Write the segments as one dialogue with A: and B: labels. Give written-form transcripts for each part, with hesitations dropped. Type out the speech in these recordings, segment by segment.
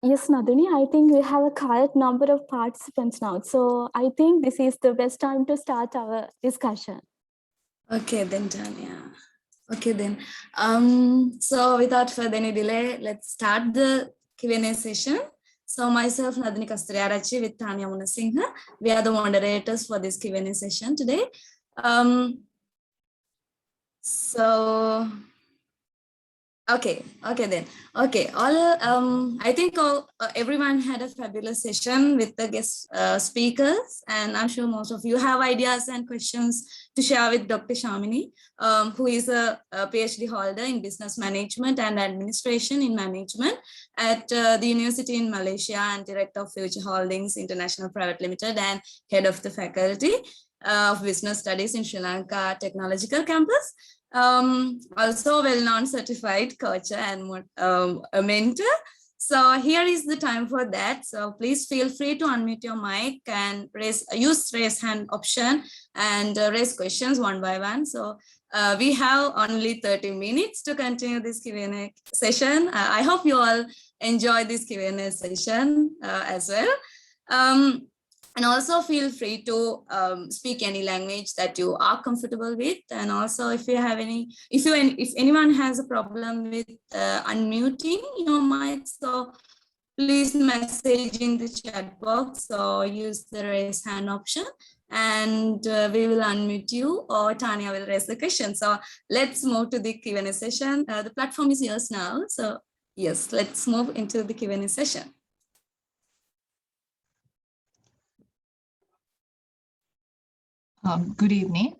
A: Yes, Nadini, I think we have a correct number of participants now. So I think this is the best time to start our discussion.
B: Okay, then, Tanya. Okay, then. So without further any delay, let's start the Q&A session. So myself, Nadini Kasturiarachi with Tanya Munasinghe. We are the moderators for this Q&A session today. So okay then. Okay, I think everyone had a fabulous session with the guest speakers, and I'm sure most of you have ideas and questions to share with Dr. Shamini, who is a PhD holder in business management and administration in management at the university in Malaysia, and director of Future Holdings International Private Limited, and head of the faculty of business studies in Sri Lanka Technological Campus. Also well-known certified coach and a mentor. So here is the time for that. So please feel free to unmute your mic and use raise hand option and raise questions one by one. So we have only 30 minutes to continue this Q&A session. I hope you all enjoy this Q&A session as well. And also feel free to speak any language that you are comfortable with. And also if anyone has a problem with unmuting your mic, so please message in the chat box or use the raise hand option, and we will unmute you, or Tanya will raise the question. So let's move to the Q&A session. The platform is yours now. So yes, let's move into the Q&A session.
C: Good evening.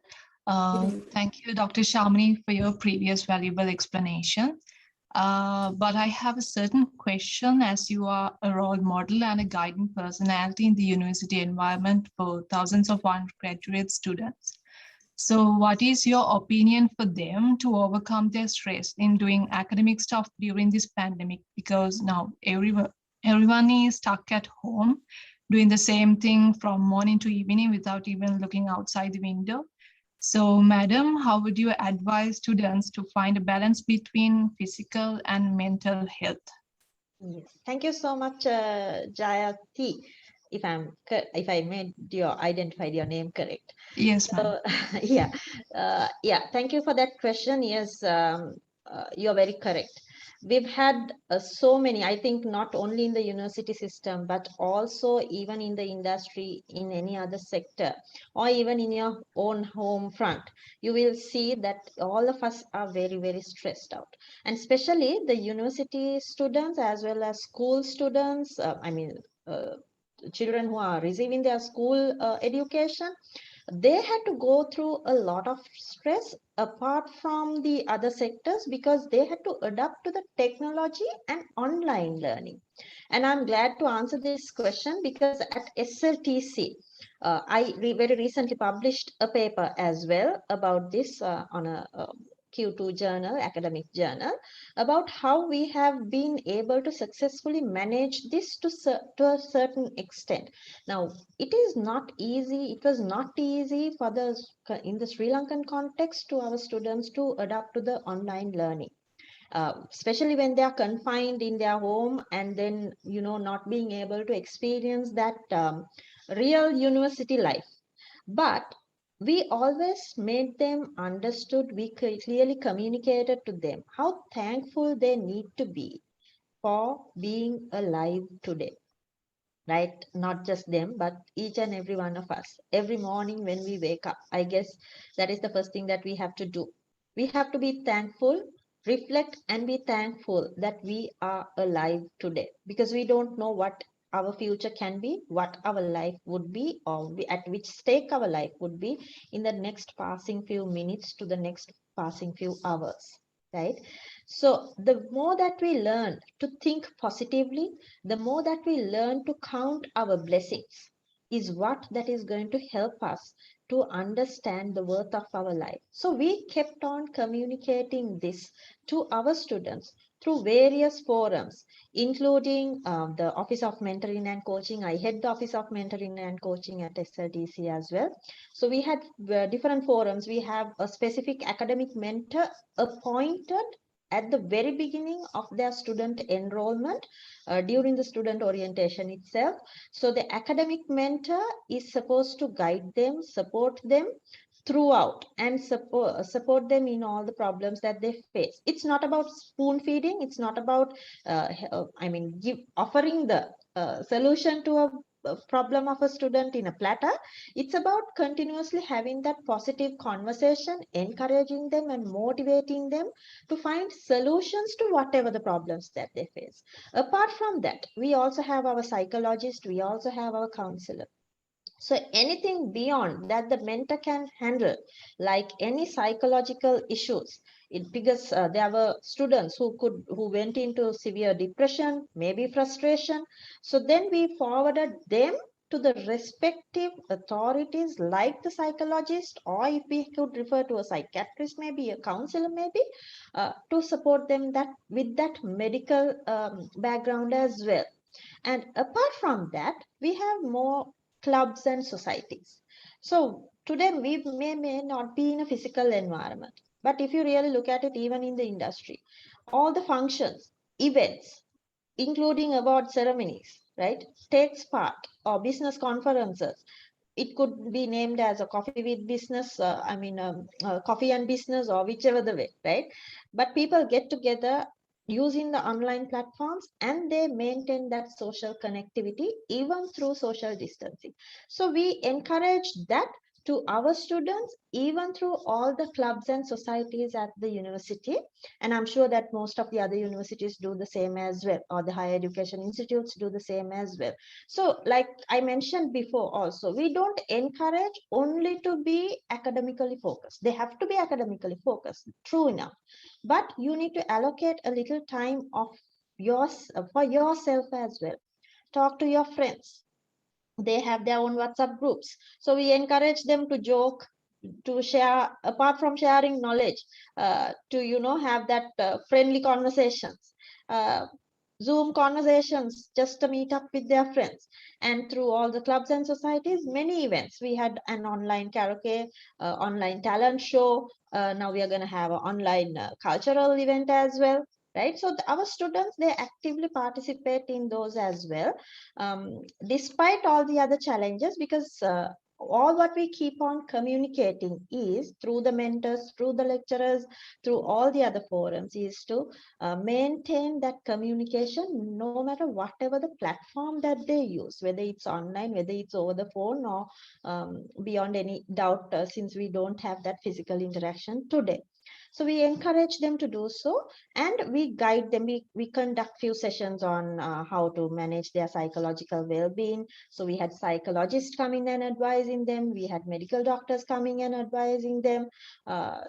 C: Thank you, Dr. Shamini, for your previous valuable explanation. But I have a certain question, as you are a role model and a guiding personality in the university environment for thousands of undergraduate students. So what is your opinion for them to overcome their stress in doing academic stuff during this pandemic? Because now everyone is stuck at home, doing the same thing from morning to evening without even looking outside the window. So, madam, how would you advise students to find a balance between physical and mental health?
D: Yes, thank you so much, Jayati. If I identified your name correct.
C: Yes, ma'am.
D: Yeah. Thank you for that question. Yes, you're very correct. We've had so many, I think not only in the university system, but also even in the industry, in any other sector, or even in your own home front, you will see that all of us are very, very stressed out. And especially the university students as well as school students, children who are receiving their school education, they had to go through a lot of stress apart from the other sectors, because they had to adapt to the technology and online learning. And I'm glad to answer this question, because at SLTC, I very recently published a paper as well about this on a Q2 journal, academic journal, about how we have been able to successfully manage this to a certain extent. Now, it is not easy. It was not easy for in the Sri Lankan context to our students to adapt to the online learning. Especially when they are confined in their home, and then not being able to experience that real university life. But we always made them understood. We clearly communicated to them how thankful they need to be for being alive today. Right? Not just them, but each and every one of us. Every morning when we wake up, I guess that is the first thing that we have to do. We have to be thankful, reflect, and be thankful that we are alive today, because we don't know what our future can be, what our life would be, or at which stake our life would be in the next passing few minutes to the next passing few hours. Right? So the more that we learn to think positively, the more that we learn to count our blessings, is what that is going to help us to understand the worth of our life. So we kept on communicating this to our students through various forums, including the Office of Mentoring and Coaching. I head the Office of Mentoring and Coaching at SLTC as well. So we had different forums. We have a specific academic mentor appointed at the very beginning of their student enrollment, during the student orientation itself. So the academic mentor is supposed to guide them, support them throughout, and support them in all the problems that they face. It's not about spoon feeding. It's not about, offering the solution to a problem of a student in a platter. It's about continuously having that positive conversation, encouraging them and motivating them to find solutions to whatever the problems that they face. Apart from that, we also have our psychologist, we also have our counselor. So anything beyond that the mentor can handle, like any psychological issues, because there were students who went into severe depression, maybe frustration. So then we forwarded them to the respective authorities, like the psychologist, or if we could refer to a psychiatrist, maybe a counselor, maybe, to support them that with that medical background as well. And apart from that, we have more clubs and societies. So today we may not be in a physical environment, but if you really look at it, even in the industry, all the functions, events, including award ceremonies, right, takes part, or business conferences. It could be named as a coffee with business, coffee and business, or whichever the way, right? But people get together using the online platforms, and they maintain that social connectivity even through social distancing. So we encourage that to our students, even through all the clubs and societies at the university. And I'm sure that most of the other universities do the same as well, or the higher education institutes do the same as well. So like I mentioned before also, we don't encourage only to be academically focused. They have to be academically focused, true enough. But you need to allocate a little time of yours for yourself as well. Talk to your friends. They have their own WhatsApp groups. So we encourage them to joke, to share, apart from sharing knowledge, to have that friendly conversations. Zoom conversations, just to meet up with their friends. And through all the clubs and societies, many events. We had an online karaoke, online talent show. Now we are going to have an online cultural event as well. Right. So our students, they actively participate in those as well, despite all the other challenges, because all what we keep on communicating is through the mentors, through the lecturers, through all the other forums, is to maintain that communication, no matter whatever the platform that they use, whether it's online, whether it's over the phone, or beyond any doubt, since we don't have that physical interaction today. So we encourage them to do so, and we guide them. We conduct few sessions on how to manage their psychological well-being. So we had psychologists coming and advising them. We had medical doctors coming and advising them.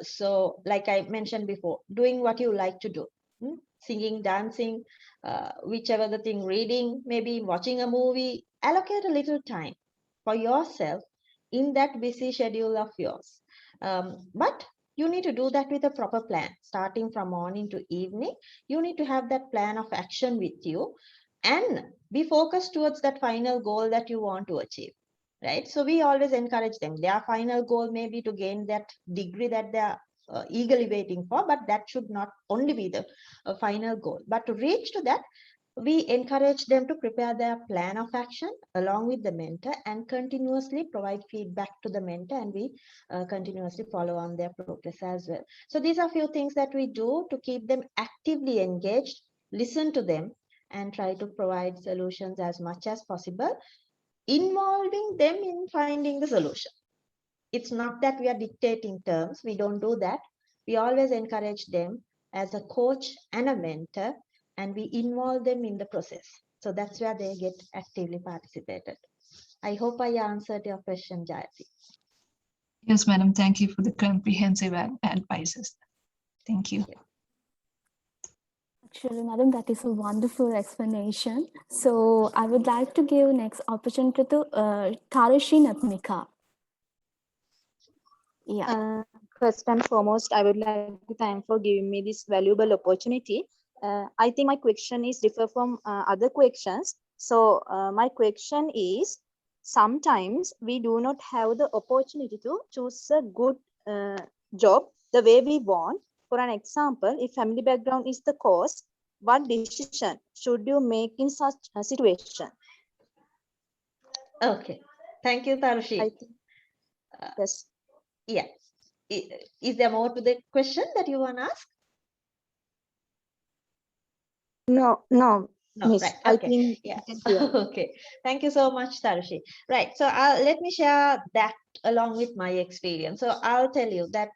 D: So like I mentioned before, doing what you like to do. Singing, dancing, whichever the thing, reading, maybe watching a movie. Allocate a little time for yourself in that busy schedule of yours. But you need to do that with a proper plan, starting from morning to evening. You need to have that plan of action with you and be focused towards that final goal that you want to achieve, right? So we always encourage them. Their final goal may be to gain that degree that they are eagerly waiting for, but that should not only be the final goal. But to reach to that, we encourage them to prepare their plan of action along with the mentor, and continuously provide feedback to the mentor, and we continuously follow on their progress as well. So these are few things that we do to keep them actively engaged, listen to them, and try to provide solutions as much as possible, involving them in finding the solution. It's not that we are dictating terms. We don't do that. We always encourage them as a coach and a mentor, and we involve them in the process. So that's where they get actively participated. I hope I answered your question, Jayati.
C: Yes, madam. Thank you for the comprehensive advices. Thank you.
A: Actually, madam, that is a wonderful explanation. So I would like to give next opportunity to Tharushi Natmika. Yeah.
E: First and foremost, I would like to thank for giving me this valuable opportunity. I think my question is different from other questions. So my question is, sometimes we do not have the opportunity to choose a good job the way we want. For an example, if family background is the cause, what decision should you make in such a situation?
D: Okay. Thank you, Tarushi.
E: I think, yes.
D: Yeah. Is there more to the question that you want to ask?
E: No,
D: No,
E: miss.
D: right.
E: I
D: Okay.
E: think
D: Yeah.
E: it is clear.
D: Okay. Thank you so much, Tarushi. Right. So let me share that along with my experience. So I'll tell you that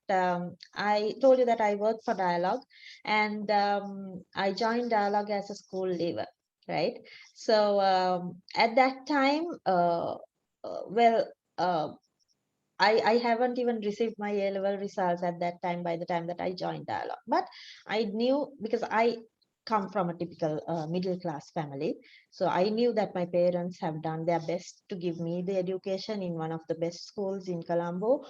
D: I told you that I work for Dialogue, and I joined Dialogue as a school leaver, right? So at that time, well, I haven't even received my A-level results at that time by the time that I joined Dialogue. But I knew, because I come from a typical middle class family. So I knew that my parents have done their best to give me the education in one of the best schools in Colombo,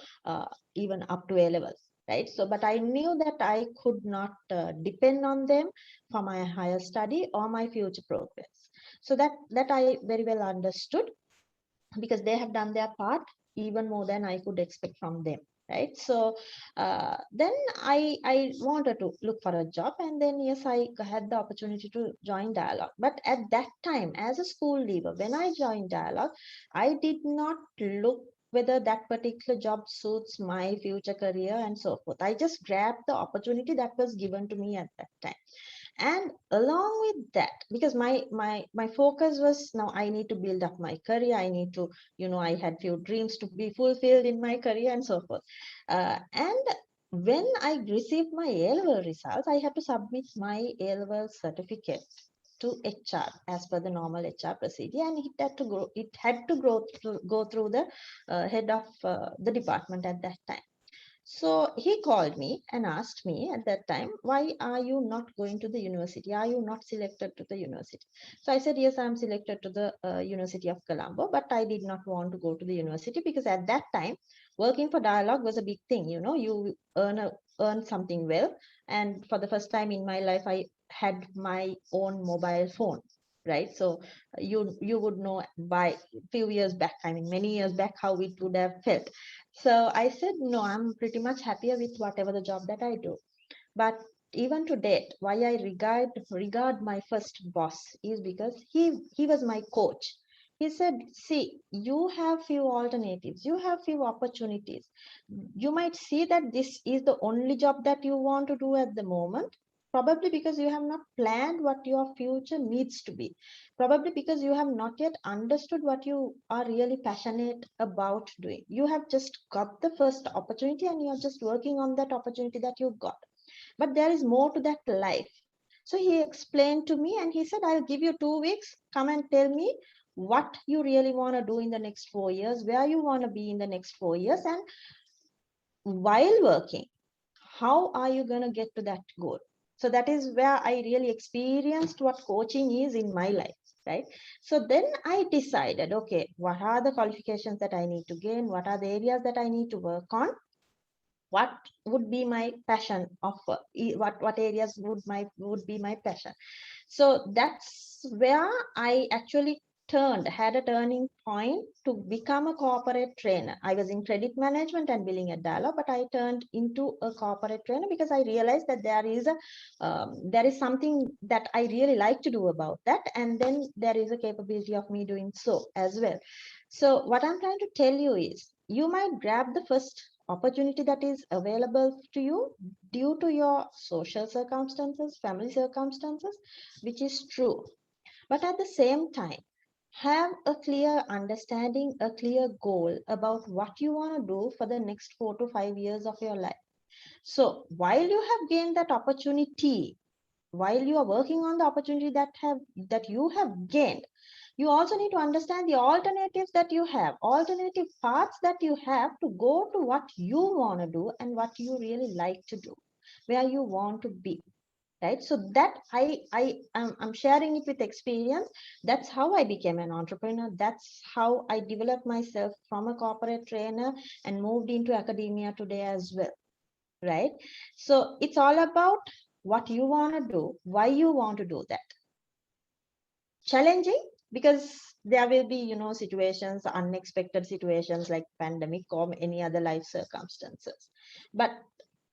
D: even up to A-level. Right. So, but I knew that I could not depend on them for my higher study or my future progress. So that I very well understood, because they have done their part even more than I could expect from them. Right. So then I wanted to look for a job, and then yes, I had the opportunity to join Dialogue. But at that time, as a school leaver, when I joined Dialogue, I did not look whether that particular job suits my future career and so forth. I just grabbed the opportunity that was given to me at that time. And along with that, because my focus was, now I need to build up my career, I need to, I had few dreams to be fulfilled in my career and so forth. And when I received my A-level results, I had to submit my A-level certificate to HR as per the normal HR procedure, and it had to go through the head of the department at that time. So he called me and asked me at that time, why are you not going to the university? Are you not selected to the university? So I said, yes, I'm selected to the University of Colombo, but I did not want to go to the university, because at that time, working for Dialogue was a big thing. You earn something well. And for the first time in my life, I had my own mobile phone. Right. So you would know by few years back, I mean, many years back, how it would have felt. So I said, no, I'm pretty much happier with whatever the job that I do. But even to date, why I regard my first boss is because he was my coach. He said, see, you have few alternatives, you have few opportunities. You might see that this is the only job that you want to do at the moment, probably because you have not planned what your future needs to be, probably because you have not yet understood what you are really passionate about doing. You have just got the first opportunity, and you're just working on that opportunity that you got. But there is more to that life. So he explained to me, and he said, I'll give you 2 weeks. Come and tell me what you really want to do in the next 4 years, where you want to be in the next 4 years, and while working, how are you going to get to that goal? So that is where I really experienced what coaching is in my life. Right. So then I decided, okay, what are the qualifications that I need to gain? What are the areas that I need to work on? What would be my passion of what areas would be my passion? So that's where I actually had a turning point to become a corporate trainer. I was in credit management and billing at Dialogue, but I turned into a corporate trainer because I realized that there is something that I really like to do about that, and then there is a capability of me doing so as well. So what I'm trying to tell you is, you might grab the first opportunity that is available to you due to your social circumstances, family circumstances, which is true. But at the same time, have a clear understanding, a clear goal about what you want to do for the next 4 to 5 years of your life. So while you have gained that opportunity, while you are working on the opportunity that you have gained, you also need to understand the alternatives that you have, alternative paths that you have to go to what you want to do and what you really like to do, where you want to be. Right. So that I'm sharing it with experience. That's how I became an entrepreneur. That's how I developed myself from a corporate trainer and moved into academia today as well. Right. So it's all about what you want to do, why you want to do that. Challenging, because there will be, situations, unexpected situations like pandemic or any other life circumstances. But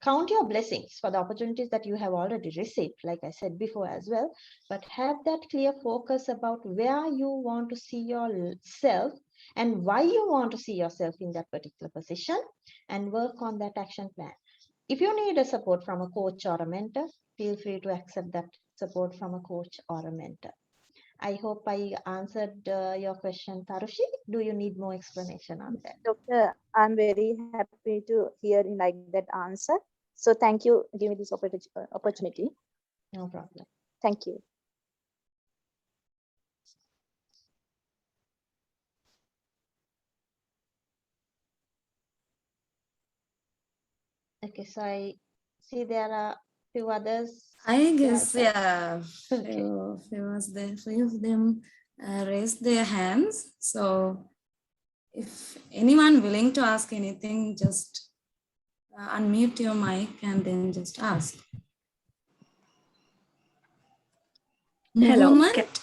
D: count your blessings for the opportunities that you have already received, like I said before as well, but have that clear focus about where you want to see yourself and why you want to see yourself in that particular position, and work on that action plan. If you need a support from a coach or a mentor, feel free to accept that support from a coach or a mentor. I hope I answered your question, Tarushi. Do you need more explanation on that?
E: Doctor, I'm very happy to hear like that answer. So thank you for giving me this opportunity.
D: No problem.
E: Thank you.
D: Okay, so I see there are few others.
B: I guess,
D: Yeah.
B: yeah,
D: Okay.
B: few of them raised their hands. So if anyone willing to ask anything, just unmute your mic and then just ask.
F: Hello.
B: Movement?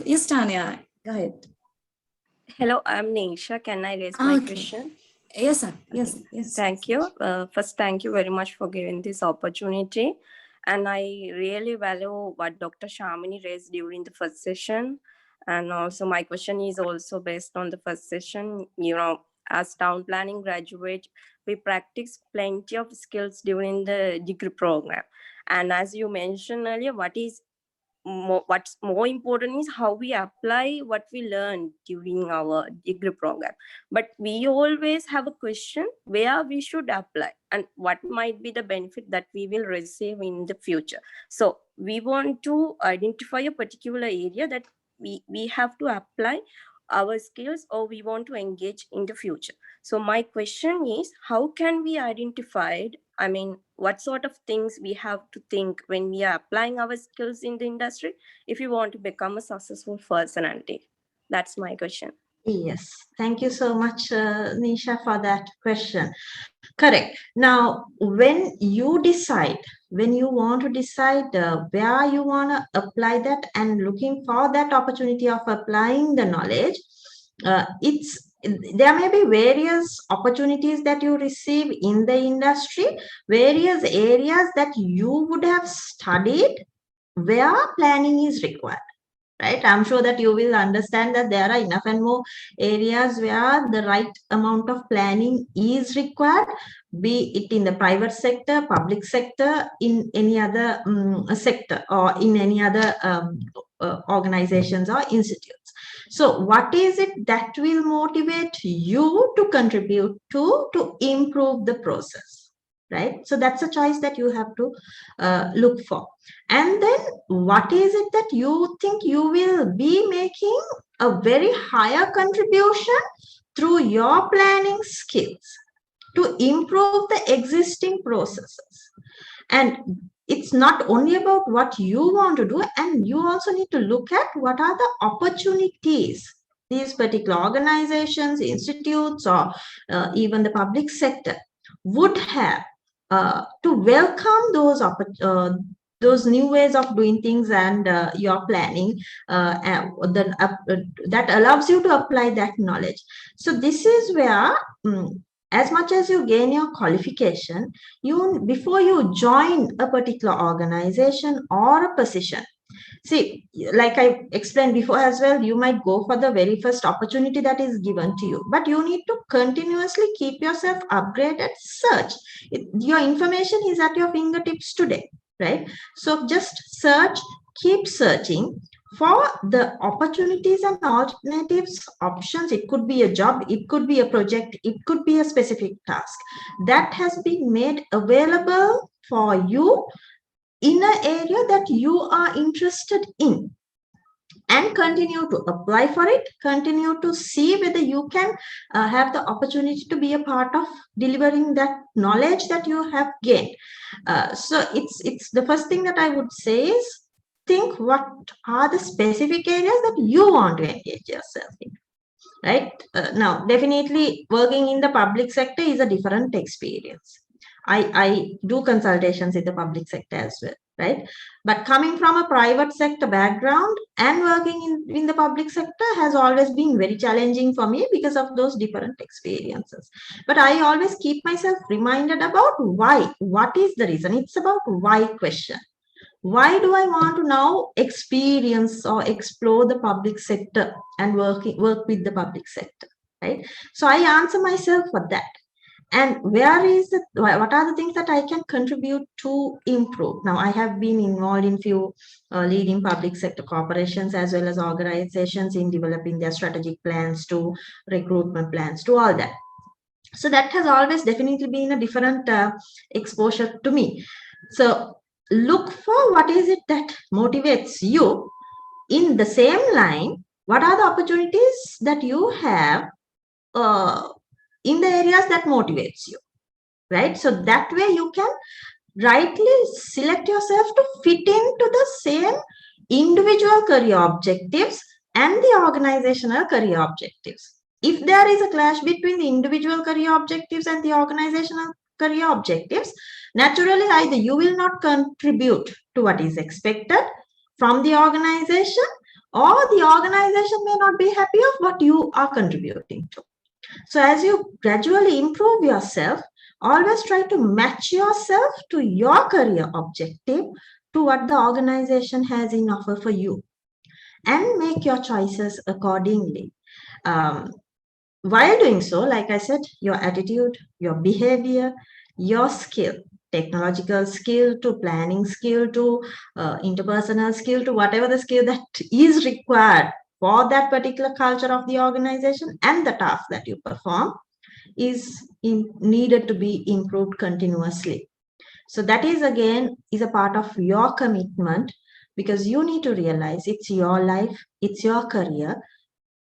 B: Yes, Tanya, go ahead.
F: Hello, I'm Nisha. Can I raise my
B: Okay.
F: question?
B: Yes, sir. Yes, yes.
F: Thank you. First, thank you very much for giving this opportunity. And I really value what Dr. Shamini raised during the first session. And also my question is also based on the first session. You know, as town planning graduate, we practice plenty of skills during the degree program. And as you mentioned earlier, what's more important is how we apply what we learned during our degree program. But we always have a question where we should apply and what might be the benefit that we will receive in the future. So we want to identify a particular area that we have to apply our skills or we want to engage in the future. So my question is, how can we identify, I mean, what sort of things we have to think when we are applying our skills in the industry if you want to become a successful personality? That's my question.
D: Yes, thank you so much, Nisha, for that question. Correct. Now, when you want to decide where you want to apply that and looking for that opportunity of applying the knowledge, there may be various opportunities that you receive in the industry, various areas that you would have studied where planning is required. Right, I'm sure that you will understand that there are enough and more areas where the right amount of planning is required, be it in the private sector, public sector, in any other sector, or in any other organizations or institutes. So what is it that will motivate you to contribute to improve the process? Right, so that's a choice that you have to look for. And then what is it that you think you will be making a very higher contribution through your planning skills to improve the existing processes? And it's not only about what you want to do, and you also need to look at what are the opportunities these particular organizations, institutes, or even the public sector would have to welcome those new ways of doing things and your planning that allows you to apply that knowledge. So this is where as much as you gain your qualification, before you join a particular organization or a position, see, like I explained before as well, you might go for the very first opportunity that is given to you, but you need to continuously keep yourself upgraded, search. Your information is at your fingertips today, right? So just search, keep searching for the opportunities and alternatives, options. It could be a job, it could be a project, it could be a specific task that has been made available for you in an area that you are interested in, and continue to apply for it, continue to see whether you can have the opportunity to be a part of delivering that knowledge that you have gained. So it's the first thing that I would say is think what are the specific areas that you want to engage yourself in. Right, now definitely working in the public sector is a different experience. I do consultations in the public sector as well. right? But coming from a private sector background and working in the public sector has always been very challenging for me because of those different experiences. But I always keep myself reminded about why. What is the reason? It's about why question. Why do I want to now experience or explore the public sector and work with the public sector, right? So I answer myself for that. And what are the things that I can contribute to improve? Now, I have been involved in few leading public sector corporations as well as organizations in developing their strategic plans to recruitment plans to all that. So that has always definitely been a different exposure to me. So look for what is it that motivates you. In the same line, what are the opportunities that you have in the areas that motivates you, right? So that way you can rightly select yourself to fit into the same individual career objectives and the organizational career objectives. If there is a clash between the individual career objectives and the organizational career objectives, naturally either you will not contribute to what is expected from the organization, or the organization may not be happy of what you are contributing to. So as you gradually improve yourself, always try to match yourself to your career objective, to what the organization has in offer for you, and make your choices accordingly. While doing so, like I said, your attitude, your behavior, your skill, technological skill to planning skill to interpersonal skill to whatever the skill that is required for that particular culture of the organization and the task that you perform is needed to be improved continuously. So that is again is a part of your commitment, because you need to realize it's your life, it's your career,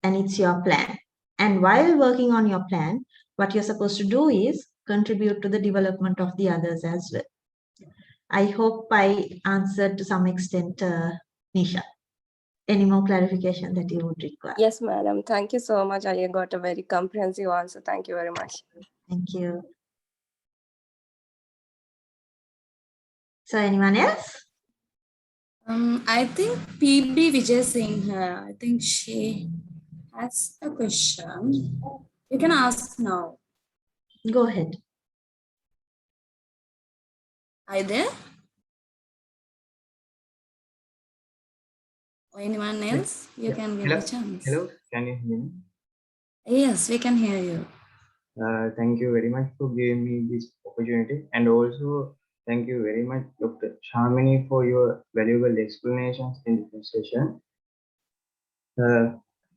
D: and it's your plan. And while working on your plan, what you're supposed to do is contribute to the development of the others as well. I hope I answered to some extent, Nisha. Any more clarification that you would require?
F: Yes, madam. Thank you so much. I got a very comprehensive answer. Thank you very much.
D: Thank you. So anyone else?
B: I think PB Vijay Singh, I think she has a question. You can ask now.
D: Go ahead.
B: Are you there? Or anyone else? You can give
G: Hello.
B: a chance.
G: Hello, can you hear me?
B: Yes, we can hear you.
G: Thank you very much for giving me this opportunity, and also thank you very much, Dr. Shamini, for your valuable explanations in this session.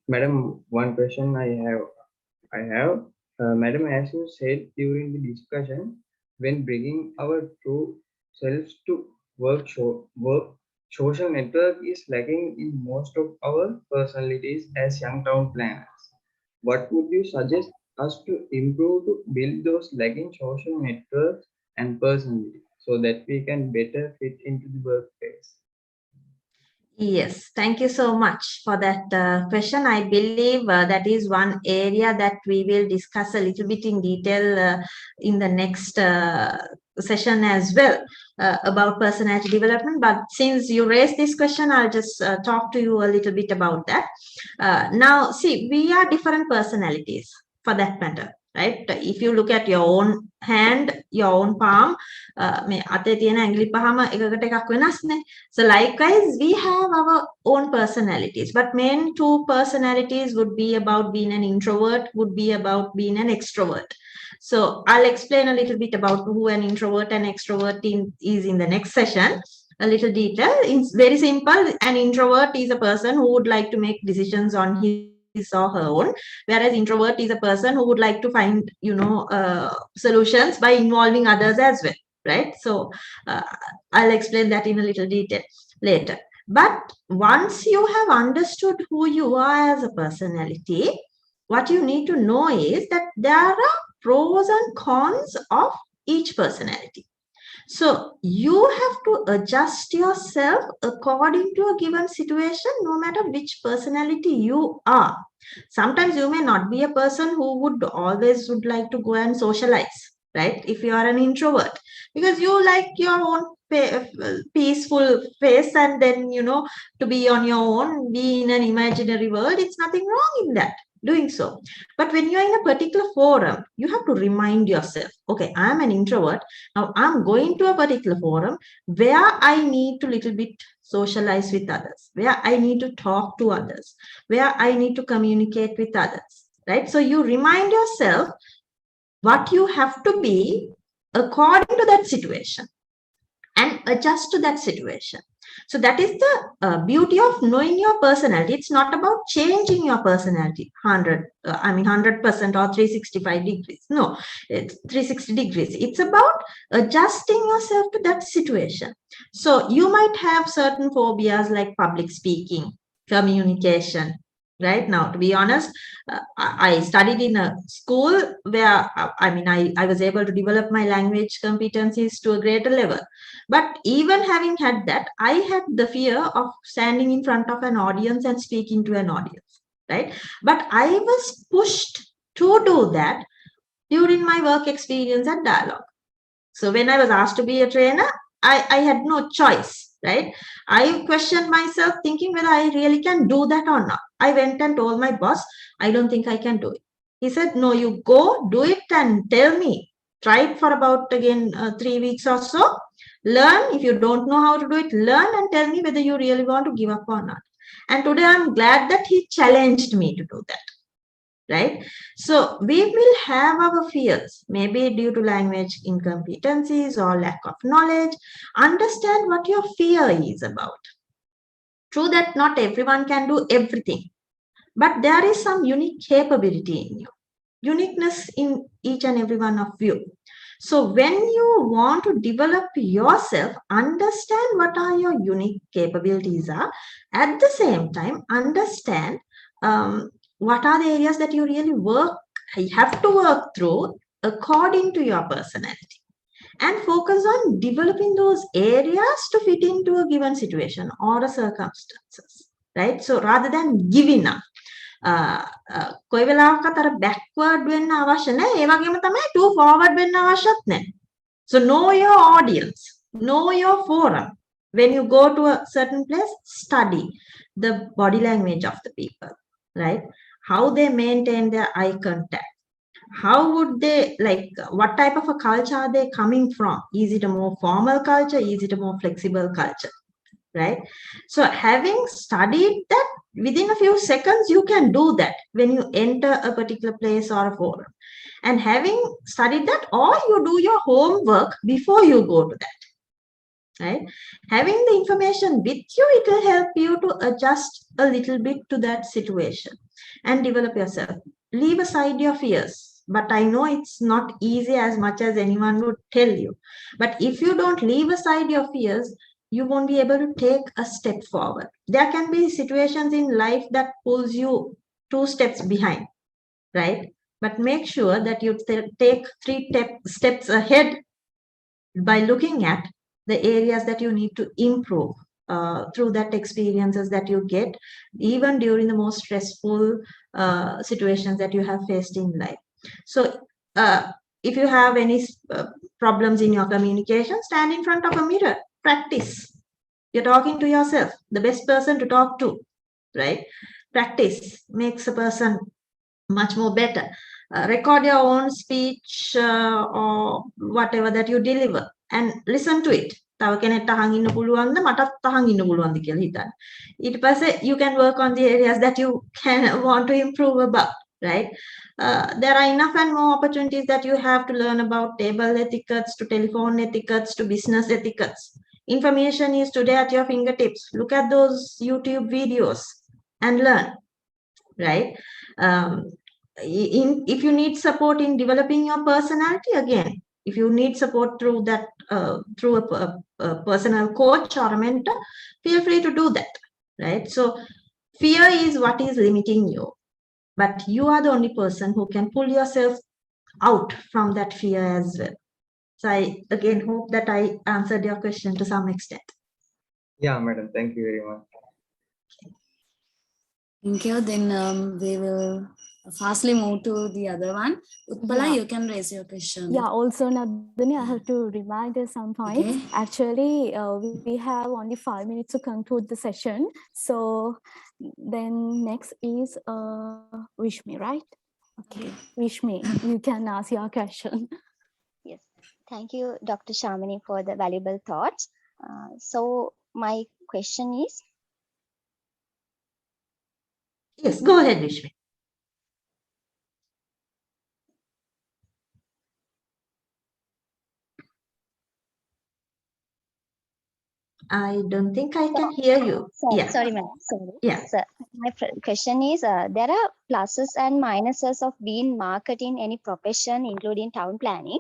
G: Madam, one question I have, Madam, as you said during the discussion, when bringing our true selves to work, social network is lacking in most of our personalities as young town planners. What would you suggest us to improve to build those lagging social networks and personality so that we can better fit into the workplace?
D: Yes, thank you so much for that question. I believe that is one area that we will discuss a little bit in detail in the next session as well about personality development. But since you raised this question, I'll just talk to you a little bit about that. Now, see, we are different personalities for that matter, right? If you look at your own hand, your own palm, මේ අතේ තියෙන ඇඟිලි පහම එකකට එකක් වෙනස් නේ. So likewise, we have our own personalities, but main two personalities would be about being an introvert, would be about being an extrovert. So I'll explain a little bit about who an introvert and extrovert is in the next session. A little detail. It's very simple. An introvert is a person who would like to make decisions on his or her own, whereas introvert is a person who would like to find solutions by involving others as well, right? So I'll explain that in a little detail later. But once you have understood who you are as a personality, what you need to know is that there are pros and cons of each personality. So you have to adjust yourself according to a given situation, no matter which personality you are. Sometimes you may not be a person who would like to go and socialize, right? If you are an introvert, because you like your own peaceful face and then, to be on your own, be in an imaginary world. It's nothing wrong in that, doing so. But when you're in a particular forum, you have to remind yourself, okay, I'm an introvert. Now I'm going to a particular forum where I need to little bit socialize with others, where I need to talk to others, where I need to communicate with others, right? So you remind yourself what you have to be according to that situation and adjust to that situation. So that is the beauty of knowing your personality. It's not about changing your personality 100% or 365 degrees. No, it's 360 degrees. It's about adjusting yourself to that situation. So you might have certain phobias like public speaking, communication. Right now, to be honest, I studied in a school where I was able to develop my language competencies to a greater level. But even having had that, I had the fear of standing in front of an audience and speaking to an audience, right? But I was pushed to do that during my work experience at Dialogue. So when I was asked to be a trainer, I had no choice, right? I questioned myself thinking whether I really can do that or not. I went and told my boss, I don't think I can do it. He said, no, you go do it and tell me. Try it for about, again, 3 weeks or so. Learn. If you don't know how to do it, learn and tell me whether you really want to give up or not. And today I'm glad that he challenged me to do that. Right? So we will have our fears, maybe due to language incompetencies or lack of knowledge. Understand what your fear is about. True that not everyone can do everything, but there is some unique capability in you, uniqueness in each and every one of you. So when you want to develop yourself, understand what are your unique capabilities are. At the same time, understand what are the areas that you really have to work through according to your personality, and focus on developing those areas to fit into a given situation or a circumstances, right? So rather than giving up, කොයි වෙලාවකත් අර backward වෙන්න අවශ්‍ය නැහැ. ඒ වගේම තමයි too forward වෙන්න අවශ්‍යත් නැහැ. So know your audience, know your forum. When you go to a certain place, study the body language of the people, right? How they maintain their eye contact. How would they, like, what type of a culture are they coming from? Is it a more formal culture? Is it a more flexible culture? Right? So having studied that, within a few seconds, you can do that when you enter a particular place or a forum. And having studied that, or you do your homework before you go to that. Right? Having the information with you, it will help you to adjust a little bit to that situation and develop yourself. Leave aside your fears. But I know it's not easy as much as anyone would tell you. But if you don't leave aside your fears, you won't be able to take a step forward. There can be situations in life that pulls you 2 steps behind, right? But make sure that you take 3 steps ahead by looking at the areas that you need to improve through that experiences that you get, even during the most stressful situations that you have faced in life. So if you have any problems in your communication, stand in front of a mirror, practice. You're talking to yourself, the best person to talk to, right? Practice makes a person much more better. Record your own speech or whatever that you deliver and listen to it. තව කෙනෙක්ට අහන් ඉන්න පුළුවන්ද මටත් අහන් ඉන්න පුළුවන්ද කියලා හිතන්න. ඊට පස්සේ you can work on the areas that you can want to improve about, right? There are enough and more opportunities that you have to learn about table etiquettes to telephone etiquettes to business etiquettes. Information is today at your fingertips. Look at those YouTube videos and learn, right? If you need support in developing your personality, again, if you need support through that, through a personal coach or a mentor, feel free to do that, right? So fear is what is limiting you, but you are the only person who can pull yourself out from that fear as well. So I again hope that I answered your question to some extent.
G: Yeah, madam, thank you very much.
B: Thank you. Then we will fastly move to the other one. Utpala,
A: Yeah.
B: you can raise your question.
A: Yeah, also Nandini, I have to remind you some points.
B: Okay.
A: Actually, we have only 5 minutes to conclude the session. So then next is Vishmi, right? Okay, Vishmi, you can ask your question.
H: Yes, thank you, Dr. Shamini, for the valuable thoughts. So my question is,
I: Yes, go ahead, Vishmi. I don't think I can hear you. Yeah.
H: sorry, ma'am, sorry.
I: Yeah.
H: So my question is, there are pluses and minuses of being market in any profession, including town planning.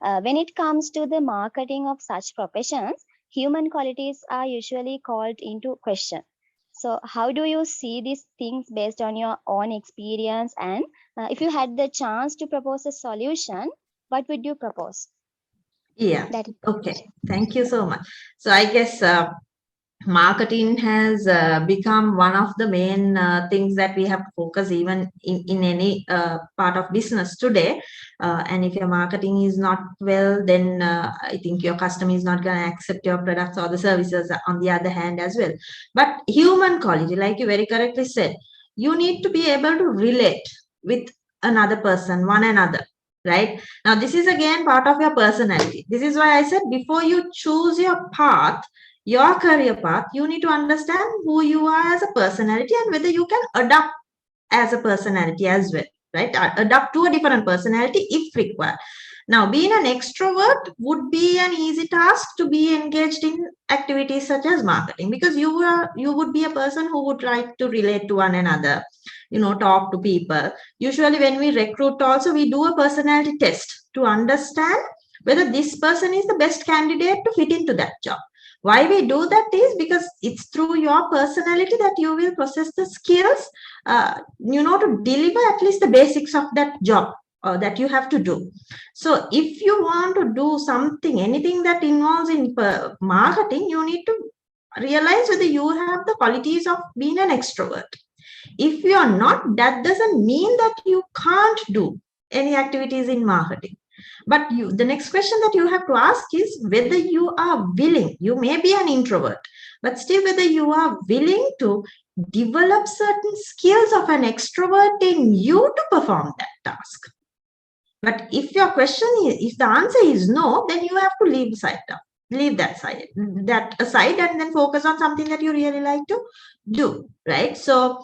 H: When it comes to the marketing of such professions, human qualities are usually called into question. So how do you see these things based on your own experience? And if you had the chance to propose a solution, what would you propose?
I: Yeah.
H: That is the
I: Okay.
H: question.
I: Thank you so much. So I guess marketing has become one of the main things that we have to focus even in any part of business today. And if your marketing is not well, then I think your customer is not going to accept your products or the services on the other hand as well. But human quality, like you very correctly said, you need to be able to relate with another person, one another. Right now, this is again part of your personality. This is why I said before you choose your path, your career path, you need to understand who you are as a personality and whether you can adapt as a personality as well, right? Adapt to a different personality if required. Now, being an extrovert would be an easy task to be engaged in activities such as marketing, because you would be a person who would like to relate to one another, talk to people. Usually when we recruit also, we do a personality test to understand whether this person is the best candidate to fit into that job. Why we do that is because it's through your personality that you will possess the skills, to deliver at least the basics of that job that you have to do. So if you want to do something, anything that involves in marketing, you need to realize whether you have the qualities of being an extrovert. If you are not, that doesn't mean that you can't do any activities in marketing. But the next question that you have to ask is whether you are willing. You may be an introvert, but still whether you are willing to develop certain skills of an extrovert in you to perform that task. But if your question is, if the answer is no, then you have to leave that aside and then focus on something that you really like to do, right? So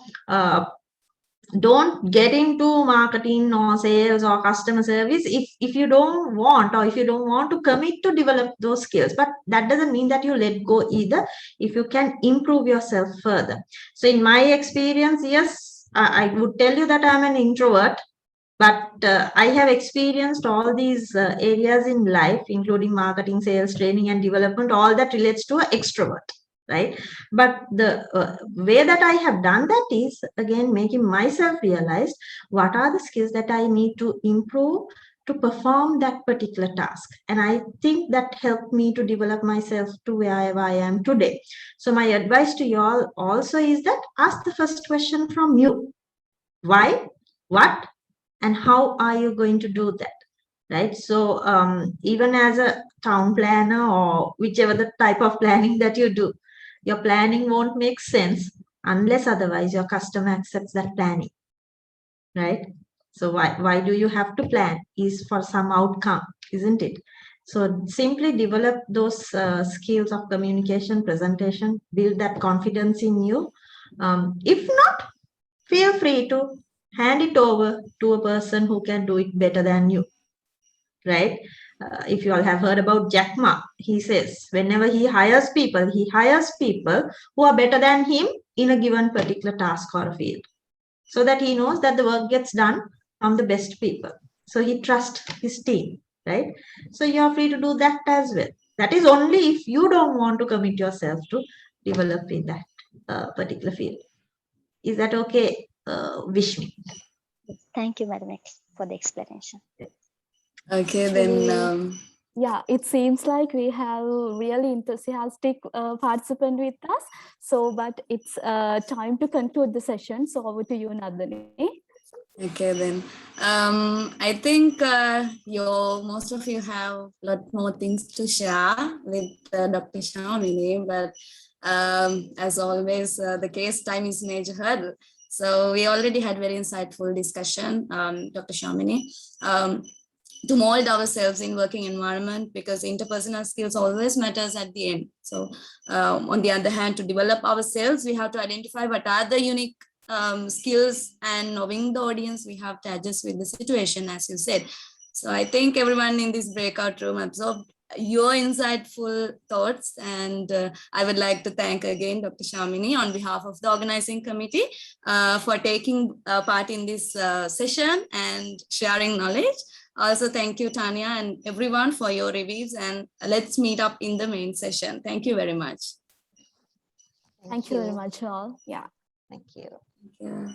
I: don't get into marketing or sales or customer service if you don't want, or if you don't want to commit to develop those skills. But that doesn't mean that you let go either if you can improve yourself further. So in my experience, yes, I would tell you that I'm an introvert, but I have experienced all these areas in life, including marketing, sales, training, and development, all that relates to an extrovert, right? But the way that I have done that is, again, making myself realize what are the skills that I need to improve to perform that particular task. And I think that helped me to develop myself to wherever I am today. So my advice to you all also is that ask the first question from you. Why, what, and how are you going to do that, right? So even as a town planner or whichever the type of planning that you do, your planning won't make sense unless otherwise your customer accepts that planning, right? So why do you have to plan? Is for some outcome, isn't it? So simply develop those skills of communication, presentation, build that confidence in you. If not, feel free to hand it over to a person who can do it better than you, right? If you all have heard about Jack Ma, he says whenever he hires people who are better than him in a given particular task or field, so that he knows that the work gets done from the best people. So he trusts his team, right? So you are free to do that as well. That is only if you don't want to commit yourself to develop in that particular field. Is that okay, Vishmi?
H: Thank you, Madam X, for the explanation.
B: Okay,
A: Actually,
B: then.
A: Yeah, it seems like we have really enthusiastic participant with us. So, but it's time to conclude the session. So over to you, Nandini.
B: Okay, then. I think most of you have a lot more things to share with Dr. Shamini, but as always, the case time is major hurdle. So we already had very insightful discussion, Dr. Shamini, to mold ourselves in working environment, because interpersonal skills always matters at the end. So on the other hand, to develop ourselves, we have to identify what are the unique skills, and knowing the audience, we have to adjust with the situation, as you said. So I think everyone in this breakout room absorbed your insightful thoughts, and I would like to thank again Dr. Shamini on behalf of the organizing committee for taking part in this session and sharing knowledge. Also, thank you, Tanya, and everyone for your reviews, and let's meet up in the main session. Thank you very much.
A: Thank you very much, all. Yeah.
D: Thank you.
B: Thank you.